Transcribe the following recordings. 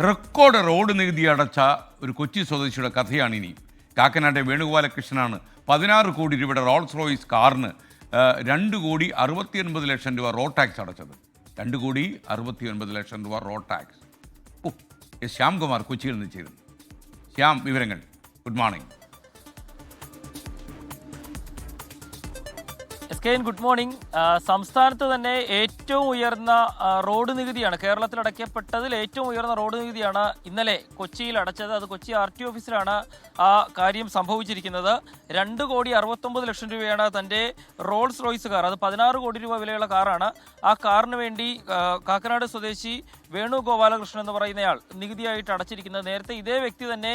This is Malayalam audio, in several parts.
റെക്കോർഡ് റോഡ് നികുതി അടച്ച ഒരു കൊച്ചി സ്വദേശിയുടെ കഥയാണിനി. കാക്കനാട്ടെ വേണുഗോപാലകൃഷ്ണനാണ് 16 കോടി രൂപയുടെ റോൾസ് റോയ്സ് കാറിന് 2,69,00,000 രൂപ റോഡ് ടാക്സ് അടച്ചത്. 2,69,00,000 രൂപ റോഡ് ടാക്സ്. ശ്യാംകുമാർ കൊച്ചിയിൽ നിന്ന് ചേരുന്നു. ശ്യാം, വിവരങ്ങൾ. Good morning. Good morning. സംസ്ഥാനത്ത് തന്നെ ഏറ്റവും ഉയർന്ന റോഡ് നികുതിയാണ്, കേരളത്തിൽ അടയ്ക്കപ്പെട്ടതിൽ ഏറ്റവും ഉയർന്ന റോഡ് നികുതിയാണ് ഇന്നലെ കൊച്ചിയിൽ അടച്ചത്. അത് കൊച്ചി RT ഓഫീസിലാണ് ആ കാര്യം സംഭവിച്ചിരിക്കുന്നത്. 2,69,00,000 രൂപയാണ് തൻ്റെ റോൾസ് റോയ്സ് കാർ, അത് 16 കോടി രൂപ വിലയുള്ള കാറാണ്. ആ കാറിന് വേണ്ടി കാക്കനാട് സ്വദേശി വേണുഗോപാലകൃഷ്ണൻ എന്ന് പറയുന്നയാൾ നികുതിയായിട്ട് അടച്ചിരിക്കുന്നത്. നേരത്തെ ഇതേ വ്യക്തി തന്നെ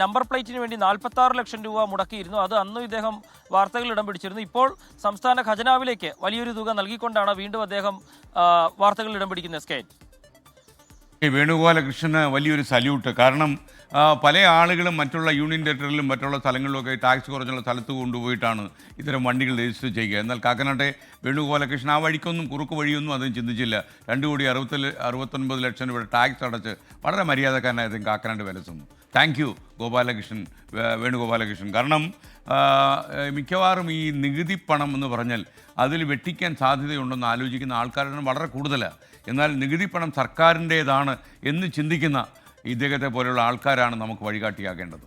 നമ്പർ പ്ലേറ്റിന് വേണ്ടി 46 ലക്ഷം രൂപ മുടക്കിയിരുന്നു. അത് അന്നും ഇദ്ദേഹം വാർത്തകളിൽ ഇടം പിടിച്ചിരുന്നു. ഇപ്പോൾ സംസ്ഥാന ഖജനാവിലേക്ക് വലിയൊരു തുക നൽകിക്കൊണ്ടാണ് വീണ്ടും അദ്ദേഹം വാർത്തകളിൽ ഇടം പിടിക്കുന്നത്. സ്കേൻ വേണുഗോപാലകൃഷ്ണന് വലിയൊരു സല്യൂട്ട്. കാരണം പല ആളുകളും മറ്റുള്ള യൂണിയൻ ടെറിട്ടറിയിലും മറ്റുള്ള സ്ഥലങ്ങളിലൊക്കെ ടാക്സ് കുറഞ്ഞുള്ള സ്ഥലത്ത് കൊണ്ടുപോയിട്ടാണ് ഇത്തരം വണ്ടികൾ രജിസ്റ്റർ ചെയ്യുക. എന്നാൽ കാക്കനാട്ടെ വേണുഗോപാലകൃഷ്ണൻ ആ വഴിക്കൊന്നും കുറുക്ക് വഴിയൊന്നും അതും ചിന്തിച്ചില്ല. 2,69,00,000 രൂപയുടെ ടാക്സ് അടച്ച് വളരെ മര്യാദക്കാരനായ അദ്ദേഹം കാക്കനാട് വിലസുന്നു. Thank you Venugopalakrishnan. കാരണം മിക്കവാറും ഈ നികുതി പണം എന്ന് പറഞ്ഞാൽ അതിൽ വെട്ടിക്കാൻ സാധ്യതയുണ്ടെന്ന് ആലോചിക്കുന്ന ആൾക്കാരുടെ വളരെ കൂടുതലാണ്. എന്നാൽ നികുതി പണം സർക്കാരിൻ്റേതാണ് എന്ന് ചിന്തിക്കുന്ന ഇദ്ദേഹത്തെ പോലെയുള്ള ആൾക്കാരാണ് നമുക്ക് വഴികാട്ടിയാകേണ്ടത്.